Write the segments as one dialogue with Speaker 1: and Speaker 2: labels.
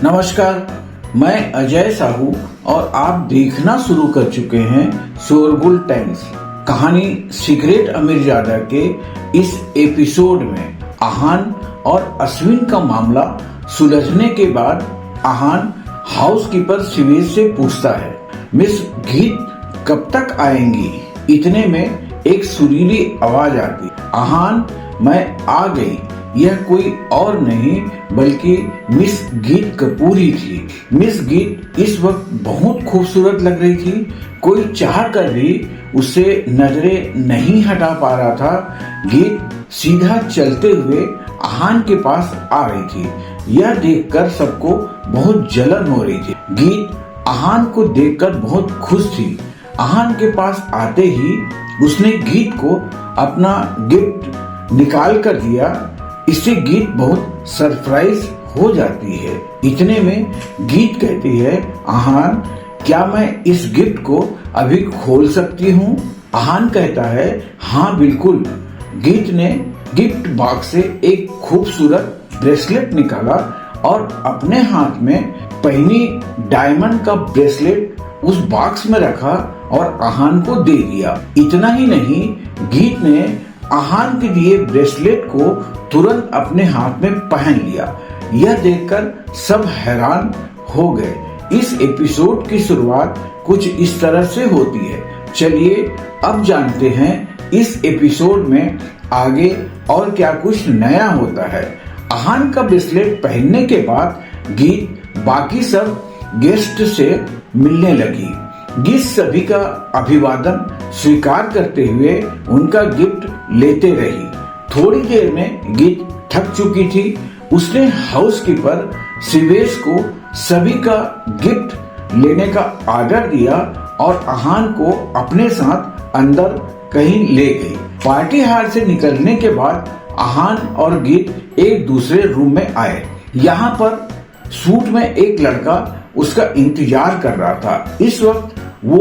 Speaker 1: नमस्कार, मैं अजय साहू और आप देखना शुरू कर चुके हैं शोरगुल टाइम्स। कहानी सीक्रेट अमीरजादा के इस एपिसोड में आहान और अश्विन का मामला सुलझने के बाद आहान हाउसकीपर शिवेश से पूछता है, मिस गीत कब तक आएंगी? इतने में एक सुरीली आवाज आती, आहान मैं आ गई। यह कोई और नहीं बल्कि मिस गीत कपूर ही थी। मिस गीत इस वक्त बहुत खूबसूरत लग रही थी। कोई चाह कर भी उससे नजरें नहीं हटा पा रहा था। गीत सीधा चलते हुए आहान के पास आ रही थी। यह देखकर सबको बहुत जलन हो रही थी। गीत आहान को देखकर बहुत खुश थी। आहान के पास आते ही उसने गीत को अपना गिफ्ट निकाल कर दिया। इससे गीत बहुत सरप्राइज हो जाती है। इतने में गीत कहती है, आहान क्या मैं इस गिफ्ट को अभी खोल सकती हूँ? आहान कहता है, हाँ बिल्कुल। गीत ने गिफ्ट बॉक्स से एक खूबसूरत ब्रेसलेट निकाला और अपने हाथ में पहनी डायमंड का ब्रेसलेट उस बॉक्स में रखा और आहान को दे दिया। इतना ही नहीं, गीत ने आहान के दिए ब्रेसलेट को तुरंत अपने हाथ में पहन लिया। यह देखकर सब हैरान हो गए। इस एपिसोड की शुरुआत कुछ इस तरह से होती है। चलिए अब जानते हैं इस एपिसोड में आगे और क्या कुछ नया होता है। आहान का ब्रेसलेट पहनने के बाद गीत बाकी सब गेस्ट से मिलने लगी। गीत सभी का अभिवादन स्वीकार करते हुए उनका गिफ्ट लेते रही। थोड़ी देर में गीत थक चुकी थी। उसने हाउसकीपर शिवेश को सभी का गिफ्ट लेने का आर्डर दिया और आहान को अपने साथ अंदर कहीं ले गई। पार्टी हाल से निकलने के बाद आहान और गीत एक दूसरे रूम में आए। यहाँ पर सूट में एक लड़का उसका इंतजार कर रहा था। इस वक्त वो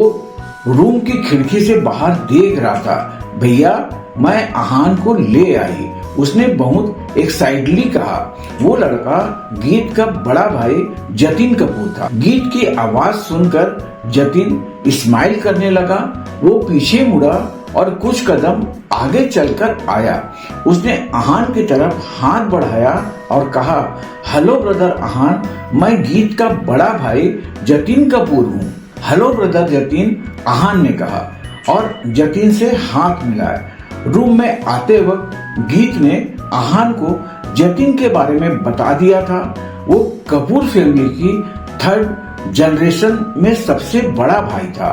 Speaker 1: रूम की खिड़की से बाहर देख रहा था। भैया मैं आहान को ले आई, उसने बहुत एक्साइटली कहा। वो लड़का गीत का बड़ा भाई जतिन कपूर था। गीत की आवाज सुनकर जतिन स्माइल करने लगा। वो पीछे मुड़ा और कुछ कदम आगे चलकर आया। उसने आहान की तरफ हाथ बढ़ाया और कहा, हेलो ब्रदर आहान, मैं गीत का बड़ा भाई जतिन कपूर हूँ। हेलो ब्रदर जतिन, आहान ने कहा और जतिन से हाथ मिलाया। रूम में आते वक्त गीत ने आहान को जतिन के बारे में बता दिया था। वो कपूर फैमिली की थर्ड जनरेशन में सबसे बड़ा भाई था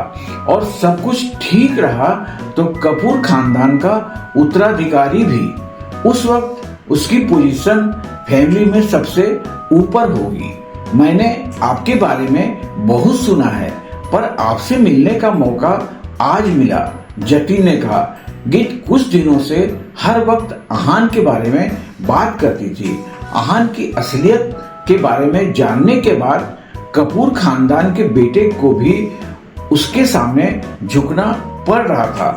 Speaker 1: और सब कुछ ठीक रहा तो कपूर खानदान का उत्तराधिकारी भी। उस वक्त उसकी पोजीशन फैमिली में सबसे ऊपर होगी। मैंने आपके बारे में बहुत सुना है पर आपसे मिलने का मौका आज मिला, जतिन ने कहा। गीत कुछ दिनों से हर वक्त आहान के बारे में बात करती थी। आहान की असलियत के बारे में जानने के बाद कपूर खानदान के बेटे को भी उसके सामने झुकना पड़ रहा था।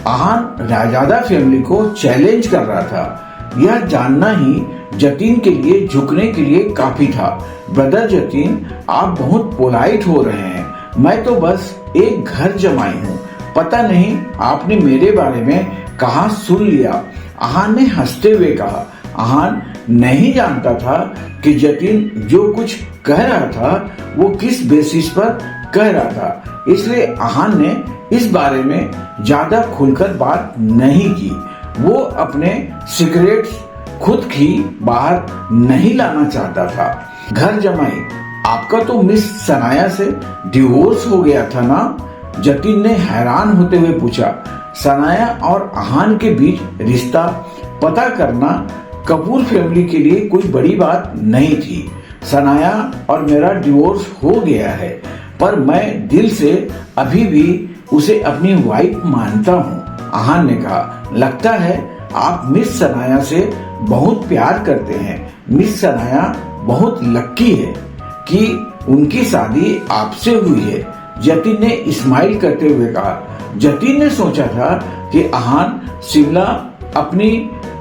Speaker 1: आहान राजादा फैमिली को चैलेंज कर रहा था। यह जानना ही जतिन के लिए झुकने के लिए काफी था। ब्रदर जतिन, आप बहुत पोलाइट हो रहे हैं। मैं तो बस एक घर जमाई हूँ। पता नहीं आपने मेरे बारे में कहाँ सुन लिया। आहान ने हंसते हुए कहा। आहान नहीं जानता था कि जतिन जो कुछ कह रहा था वो किस बेसिस पर कह रहा था, इसलिए आहान ने इस बारे में ज्यादा खुलकर बात नहीं की। वो अपने सीक्रेट्स खुद ही बाहर नहीं लाना चाहता था। घर जमाई, आपका तो मिस सनाया से डिवोर्स हो गया था ना? जतिन ने हैरान होते हुए पूछा। सनाया और आहान के बीच रिश्ता पता करना कपूर फैमिली के लिए कोई बड़ी बात नहीं थी। सनाया और मेरा डिवोर्स हो गया है पर मैं दिल से अभी भी उसे अपनी वाइफ मानता हूँ, आहान ने कहा। लगता है आप मिस सनाया से बहुत प्यार करते हैं। मिस सनाया बहुत लक्की है कि उनकी शादी आपसे हुई है, जतिन ने स्माइल करते हुए कहा। जतिन ने सोचा था कि आहान शिमला अपनी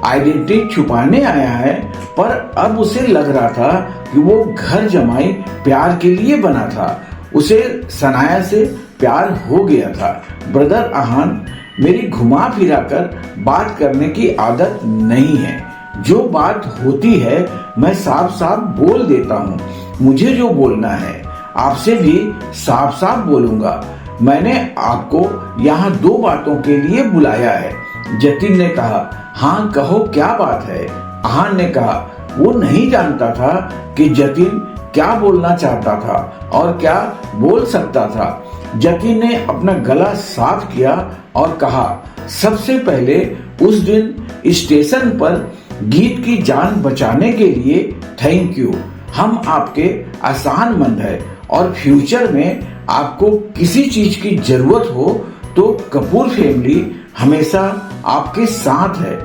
Speaker 1: आइडेंटिटी छुपाने आया है, पर अब उसे लग रहा था कि वो घर जमाई प्यार के लिए बना था। उसे सनाया से प्यार हो गया था। ब्रदर आहान, मेरी घुमा फिरा कर बात करने की आदत नहीं है। जो बात होती है मैं साफ साफ बोल देता हूँ। मुझे जो बोलना है आपसे भी साफ साफ बोलूंगा। मैंने आपको यहाँ 2 बातों के लिए बुलाया है। जतिन ने कहा, हाँ कहो क्या बात है। आहान ने कहा, वो नहीं जानता था कि जतिन क्या बोलना चाहता था और क्या बोल सकता था। जतिन ने अपना गला साफ किया और कहा, सबसे पहले उस दिन स्टेशन पर गीत की जान बचाने के लिए थैंक यू। हम आपके आसानमंद है और फ्यूचर में आपको किसी चीज की जरूरत हो तो कपूर फैमिली हमेशा आपके साथ है।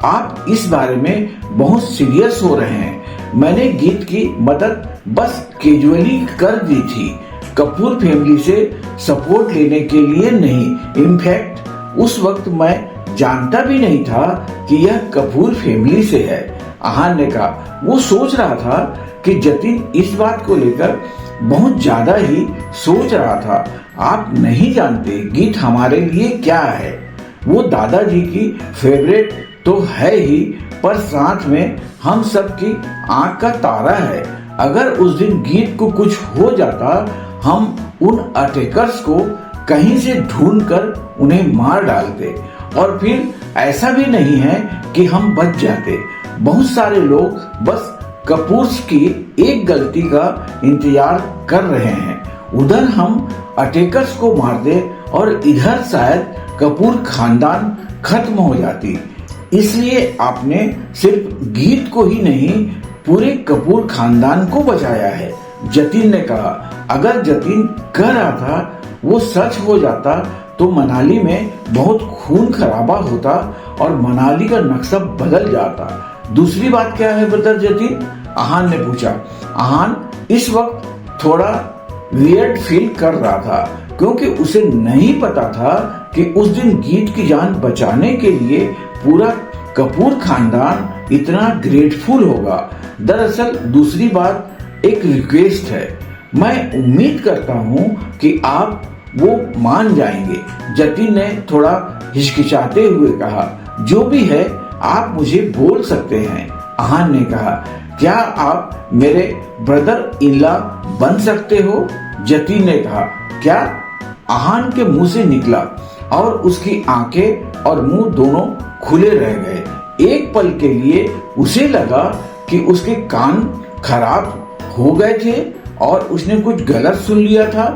Speaker 1: आप इस बारे में बहुत सीरियस हो रहे हैं। मैंने गीत की मदद बस कैजुअली कर दी थी, कपूर फैमिली से सपोर्ट लेने के लिए नहीं। इनफैक्ट उस वक्त मैं जानता भी नहीं था कि यह कपूर फैमिली से है। आहान ने कहा, वो सोच रहा था कि जतिन इस बात को लेकर बहुत ज्यादा ही सोच रहा था। आप नहीं जानते गीत हमारे लिए क्या है। वो दादाजी की फेवरेट तो है ही, पर साथ में हम सब की आंख का तारा है। अगर उस दिन गीत को कुछ हो जाता, हम उन अटैकर्स को कहीं से ढूंढकर उन्हें मार डालते। और फिर ऐसा भी नहीं है कि हम बच जाते। बहुत सारे लोग बस कपूर्स की एक गलती का इंतजार कर रहे हैं। उधर हम अटैकर्स को मार दे और इधर शायद कपूर खानदान खत्म हो जाती। इसलिए आपने सिर्फ गीत को ही नहीं, पूरे कपूर खानदान को बचाया है। जतिन ने कहा, अगर जतिन कह रहा था वो सच हो जाता तो मनाली में बहुत खून खराबा होता और मनाली का नक्शा बदल जाता। दूसरी बात क्या है ब्रदर जतिन? आहान ने पूछा। आहान इस वक्त थोड़ा वियर्ड फील कर रहा था क्योंकि उसे नहीं पता था कि उस दिन गीत की जान बचाने के लिए पूरा कपूर खानदान इतना ग्रेटफुल होगा। दरअसल दूसरी बात एक रिक्वेस्ट है। मैं उम्मीद करता हूँ कि आप वो मान जाएंगे। जतिन ने थोड़ा हिचकिचाते हुए कहा, जो भी है आप मुझे बोल सकते हैं। आहान ने कहा, क्या आप मेरे ब्रदर इन लॉ बन सकते हो? जतिन ने कहा, क्या? आहान के मुंह से निकला और उसकी आंखें और मुंह दोनों खुले रह गए। एक पल के लिए उसे लगा कि उसके कान खराब हो गए थे और उसने कुछ गलत सुन लिया था।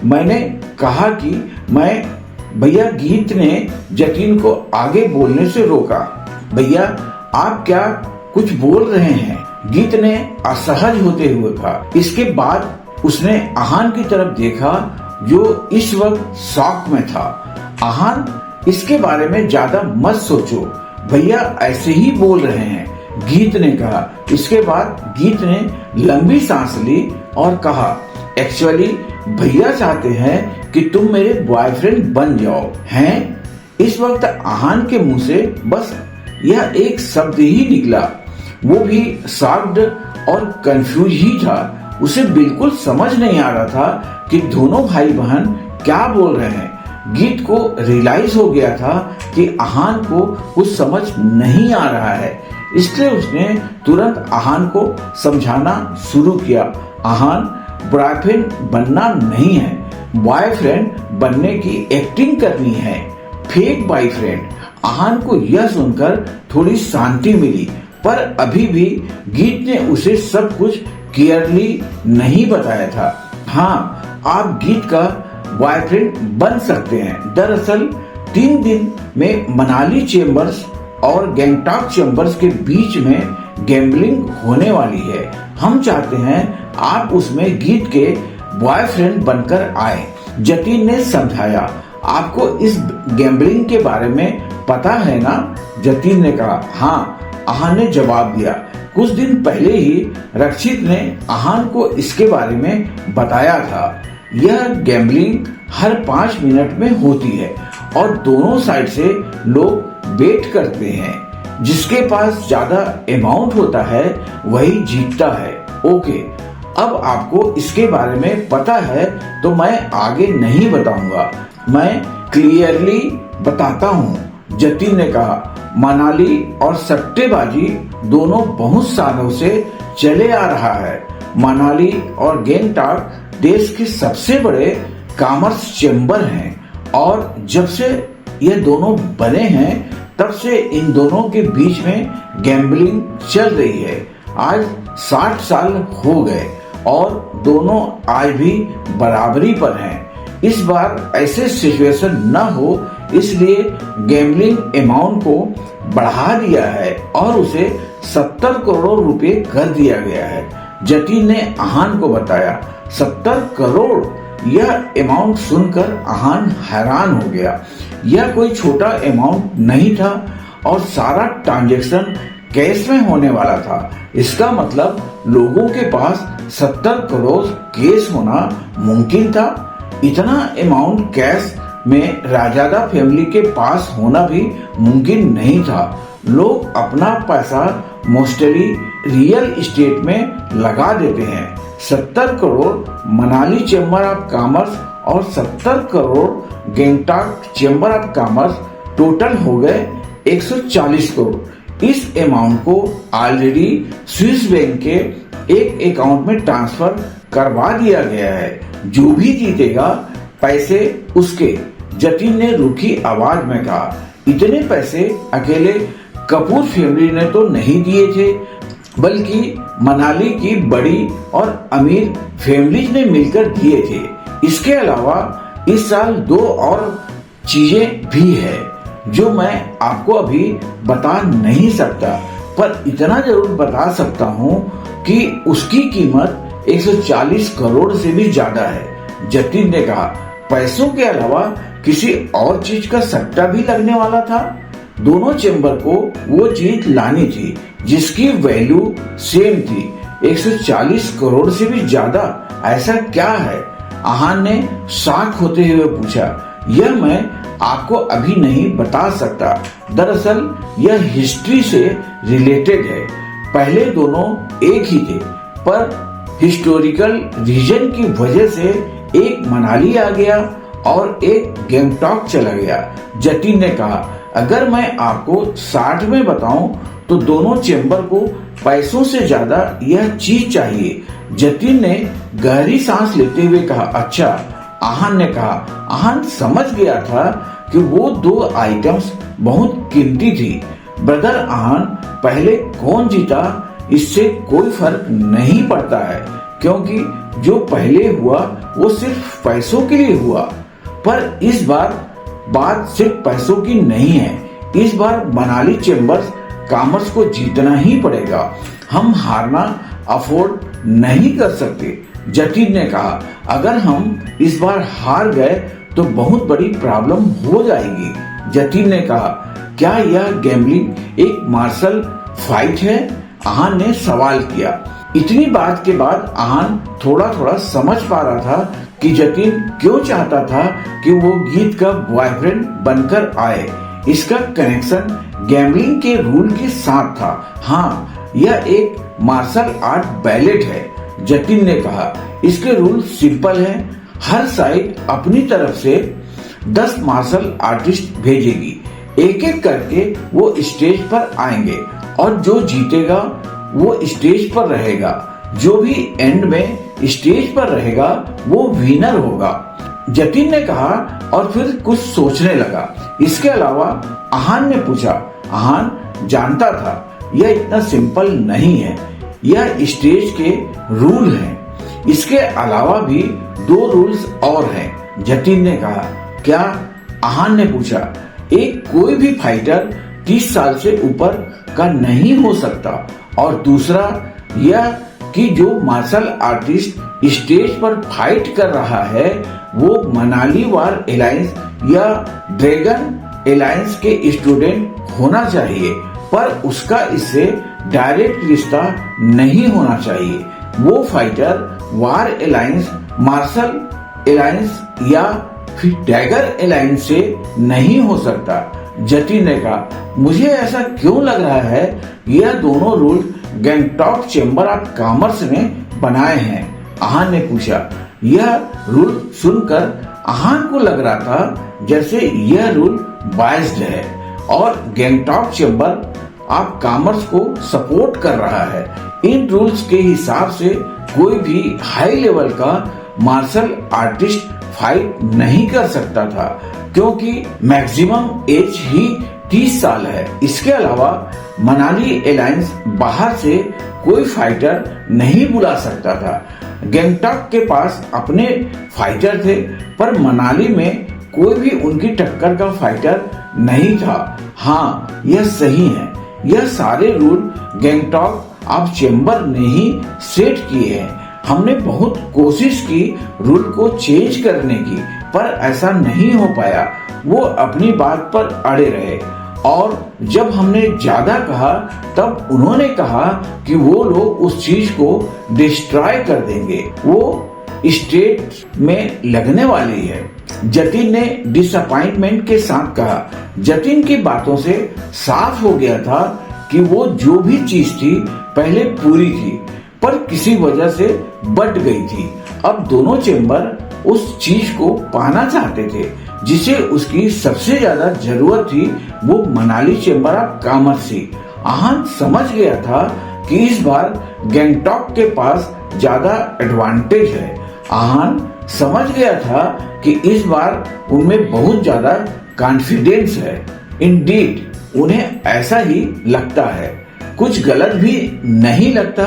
Speaker 1: मैंने कहा कि भैया गीत ने जतिन को आगे बोलने से रोका। भैया आप क्या कुछ बोल रहे हैं? गीत ने असहज होते हुए कहा। इसके बाद उसने आहान की तरफ देखा जो इस वक्त शॉक में था। आहान, इसके बारे में ज्यादा मत सोचो, भैया ऐसे ही बोल रहे हैं, गीत ने कहा। इसके बाद गीत ने लंबी सांस ली और कहा, एक्चुअली भैया चाहते हैं कि तुम मेरे बॉयफ्रेंड बन जाओ। हैं? इस वक्त आहान के मुंह से बस यह एक शब्द ही निकला। वो भी शॉक्ड और कंफ्यूज ही था। उसे बिल्कुल समझ नहीं आ रहा था कि दोनों भाई बहन क्या बोल रहे हैं। गीत को रियलाइज हो गया था कि आहान को कुछ समझ नहीं आ रहा है, इसलिए उसने तुरंत आहान को समझाना शुरू किया। आहान, बॉयफ्रेंड बनना नहीं है, बॉयफ्रेंड बनने की एक्टिंग करनी है, फेक बॉयफ्रेंड। आहान को यह सुनकर थोड़ी शांति मिली, पर अभी भी गीत ने उसे सब कुछ क्लियरली नहीं बताया था। हाँ, आप गीत का बॉयफ्रेंड बन सकते हैं। दरअसल 3 दिन में मनाली चेंबर्स और गैंगटॉक चेंबर्स के बीच में गैम्बलिंग होने वाली है। हम चाहते हैं आप उसमें गीत के बॉयफ्रेंड बनकर आए। जतिन ने समझाया, आपको इस गैम्बलिंग के बारे में पता है ना? जतिन ने कहा, हाँ। आहान ने जवाब दिया। कुछ दिन पहले ही रक्षित ने आहान को इसके बारे में बताया था। यह गैम्बलिंग हर 5 मिनट में होती है और दोनों साइड से लोग बेट करते हैं। जिसके पास ज्यादा अमाउंट होता है वही जीतता है। ओके, अब आपको इसके बारे में पता है तो मैं आगे नहीं बताऊंगा, मैं क्लियरली बताता हूँ। जतिन ने कहा, मनाली और सट्टेबाजी दोनों बहुत सालों से चले आ रहा है। मनाली और गैंगटॉक देश के सबसे बड़े कॉमर्स चेंबर हैं और जब से ये दोनों बने हैं तब से इन दोनों के बीच में गैम्बलिंग चल रही है। आज 60 साल हो गए और दोनों आज भी बराबरी पर हैं। इस बार ऐसे सिचुएशन न हो इसलिए गैम्बलिंग अमाउंट को बढ़ा दिया है और उसे 70 करोड़ रुपए कर दिया गया है। जतिन ने आहान को बताया। 70 करोड़, यह अमाउंट सुनकर आहान हैरान हो गया। यह कोई छोटा अमाउंट नहीं था और सारा ट्रांजैक्शन कैश में होने वाला था। इसका मतलब लोगों के पास 70 करोड़ कैश होना मुमकिन था। इतना अमाउंट कैश में राजादा फैमिली के पास होना भी मुमकिन नहीं था। लोग अपना पैसा मोस्टली रियल एस्टेट में लगा देते हैं। 70 crore Manali chamber of commerce और 70 crore Gangtok chamber of commerce total हो गए 140 करोड़। इस अमाउंट को ऑलरेडी स्विस बैंक के एक अकाउंट में ट्रांसफर करवा दिया गया है। जो भी जीतेगा पैसे उसके। जतिन ने रूखी आवाज में कहा, इतने पैसे अकेले कपूर फैमिली ने तो नहीं दिए थे बल्कि मनाली की बड़ी और अमीर फैमिलीज ने मिलकर दिए थे। इसके अलावा इस साल 2 और चीजें भी है जो मैं आपको अभी बता नहीं सकता, पर इतना जरूर बता सकता हूँ कि उसकी कीमत 140 करोड़ से भी ज्यादा है। जतिन ने कहा, पैसों के अलावा किसी और चीज का सट्टा भी लगने वाला था। दोनों चेंबर को वो चीज लानी थी जिसकी वैल्यू सेम थी। 140 करोड़ से भी ज्यादा, ऐसा क्या है? आहान ने शॉक होते हुए पूछा। यह मैं आपको अभी नहीं बता सकता। दरअसल यह हिस्ट्री से रिलेटेड है। पहले दोनों एक ही थे पर हिस्टोरिकल रीजन की वजह से एक मनाली आ गया और एक गैंगटॉक चला गया। जतिन ने कहा, अगर मैं आपको 60 में बताऊं तो दोनों चेंबर को पैसों से ज्यादा यह चीज चाहिए। जतिन ने गहरी सांस लेते हुए कहा, अच्छा। आहान ने कहा। आहान समझ गया था कि वो 2 आइटम्स बहुत कीमती थी। ब्रदर आहान, पहले कौन जीता इससे कोई फर्क नहीं पड़ता है क्योंकि जो पहले हुआ वो सिर्फ पैसों के लिए हुआ। पर इस बार बात सिर्फ पैसों की नहीं है। इस बार मनाली चेंबर्स कॉमर्स को जीतना ही पड़ेगा। हम हारना अफोर्ड नहीं कर सकते। जतिन ने कहा, अगर हम इस बार हार गए तो बहुत बड़ी प्रॉब्लम हो जाएगी। जतिन ने कहा, क्या यह गैम्बलिंग एक मार्शल फाइट है? आहान ने सवाल किया। इतनी बात के बाद आहान थोड़ा थोड़ा समझ पा रहा था कि जतिन क्यों चाहता था कि वो गीत का बॉयफ्रेंड बनकर आए। इसका कनेक्शन गैम्बलिंग के रूल के साथ था। हाँ, यह एक मार्शल आर्ट बैलेट है। जतिन ने कहा, इसके रूल सिंपल हैं। हर साइड अपनी तरफ से 10 मार्शल आर्टिस्ट भेजेगी। एक एक करके वो स्टेज पर आएंगे और जो जीतेगा वो स्टेज पर रहेगा। जो भी एंड में स्टेज पर रहेगा वो विनर होगा। जतिन ने कहा और फिर कुछ सोचने लगा। इसके अलावा आहान ने पूछा। आहान जानता था यह इतना सिंपल नहीं है। यह स्टेज के रूल हैं। इसके अलावा भी 2 रूल्स और हैं। जतिन ने कहा, क्या? आहान ने पूछा। एक कोई भी फाइटर 30 साल से ऊपर का नहीं हो सकता और दूसरा यह कि जो मार्शल आर्टिस्ट स्टेज पर फाइट कर रहा है वो मनाली वार अलायंस या ड्रैगन अलायंस के स्टूडेंट होना चाहिए, पर उसका इससे डायरेक्ट रिश्ता नहीं होना चाहिए। वो फाइटर वार अलायंस, मार्शल अलायंस या फिर डैगर अलायंस से नहीं हो सकता। जतिन ने कहा, मुझे ऐसा क्यों लग रहा है यह दोनों rule Gangtok chamber of commerce ने बनाए हैं? आहान ने पूछा। यह रूल सुनकर आहान को लग रहा था जैसे यह रूल बायस्ड है और गैंगटॉक चेंबर ऑफ कॉमर्स को सपोर्ट कर रहा है। इन रूल्स के हिसाब से कोई भी हाई लेवल का मार्शल आर्टिस्ट फाइट नहीं कर सकता था क्योंकि मैक्सिमम एज ही 30 साल है। इसके अलावा मनाली एलायंस बाहर से कोई फाइटर नहीं बुला सकता था। गैंगटॉक के पास अपने फाइटर थे पर मनाली में कोई भी उनकी टक्कर का फाइटर नहीं था। हाँ, यह सही है। यह सारे रूल गैंगटॉक ऑफ चेंबर ने ही सेट किए हैं। हमने बहुत कोशिश की रूल को चेंज करने की, पर ऐसा नहीं हो पाया। वो अपनी बात पर अड़े रहे और जब हमने ज्यादा कहा तब उन्होंने कहा कि वो लोग उस चीज को डिस्ट्रॉय कर देंगे। वो स्टेट में लगने वाली है। जतिन ने डिसअपॉइंटमेंट के साथ कहा। जतिन की बातों से साफ हो गया था कि वो जो भी चीज थी पहले पूरी थी पर किसी वजह से बट गई थी। अब दोनों चेंबर उस चीज को पाना चाहते थे जिसे उसकी सबसे ज्यादा जरूरत थी। वो मनाली चेंबर ऑफ कॉमर्स थी। आहान समझ गया था कि इस बार गैंगटॉक के पास ज्यादा एडवांटेज है। आहान समझ गया था कि इस बार उनमें बहुत ज्यादा कॉन्फिडेंस है। इंडीड उन्हें ऐसा ही लगता है। कुछ गलत भी नहीं लगता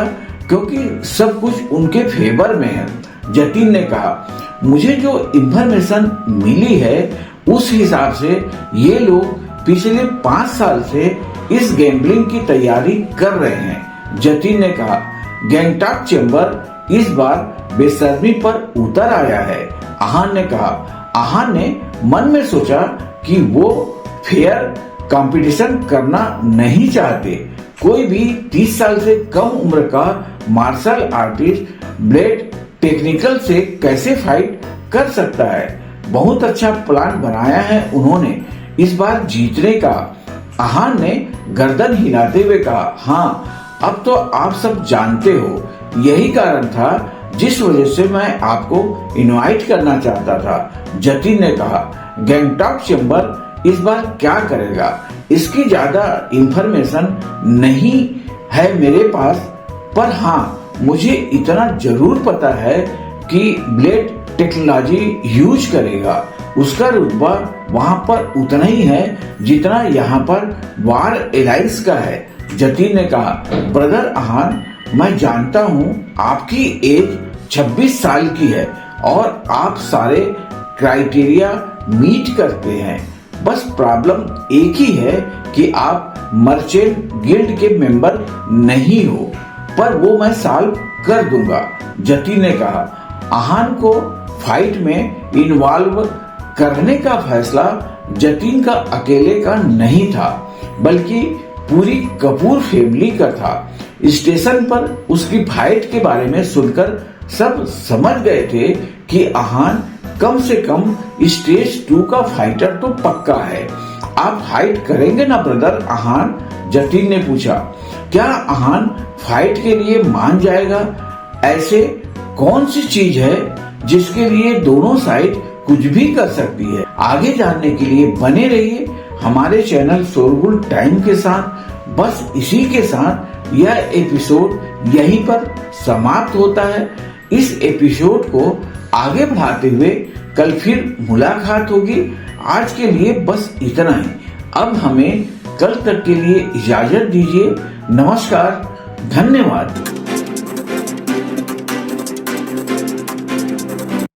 Speaker 1: क्योंकि सब कुछ उनके फेवर में है। जतिन ने कहा, मुझे जो इंफॉर्मेशन मिली है उस हिसाब से ये लोग पिछले 5 साल से इस गैम्बलिंग की तैयारी कर रहे हैं। जतिन ने कहा, गैंगटॉक चेंबर इस बार बेशर्मी पर उतर आया है। आहान ने कहा। आहान ने मन में सोचा कि वो फेयर कंपटीशन करना नहीं चाहते। कोई भी 30 साल से कम उम्र का मार्शल आर्टिस्ट ब्लेड टेक्निकल से कैसे फाइट कर सकता है? बहुत अच्छा प्लान बनाया है उन्होंने इस बार जीतने का। आहान ने गर्दन हिलाते हुए कहा, हाँ, अब तो आप सब जानते हो। यही कारण था जिस वजह से मैं आपको इनवाइट करना चाहता था। जतिन ने कहा, गैंगटॉक चेंबर इस बार क्या करेगा इसकी ज्यादा इंफॉर्मेशन नहीं है मेरे पास, पर हाँ, मुझे इतना जरूर पता है कि ब्लेड टेक्नोलॉजी यूज करेगा। उसका रुतबा वहां पर उतना ही है जितना यहाँ पर वार एलायंस का है। जतिन ने कहा, ब्रदर आहान, मैं जानता हूँ आपकी एज 26 साल की है और आप सारे क्राइटेरिया मीट करते हैं। बस प्रॉब्लम एक ही है कि आप मर्चेंट गिल्ड के मेंबर नहीं हो, पर वो मैं सॉल्व कर दूंगा। जतिन ने कहा। आहान को फाइट में इन्वॉल्व करने का फैसला जतिन का अकेले का नहीं था बल्कि पूरी कपूर फैमिली का था। स्टेशन पर उसकी फाइट के बारे में सुनकर सब समझ गए थे कि आहान कम से कम स्टेज 2 का फाइटर तो पक्का है। आप फाइट करेंगे ना ब्रदर आहान? जतिन ने पूछा। क्या आहान फाइट के लिए मान जाएगा? ऐसे कौन सी चीज है जिसके लिए दोनों साइड कुछ भी कर सकती है? आगे जानने के लिए बने रहिए हमारे चैनल शोरगुल टाइम के साथ। बस इसी के साथ यह एपिसोड यहीं पर समाप्त होता है। इस एपिसोड को आगे बढ़ाते हुए कल फिर मुलाकात होगी। आज के लिए बस इतना ही। अब हमें कल तक के लिए इजाजत दीजिए। नमस्कार, धन्यवाद।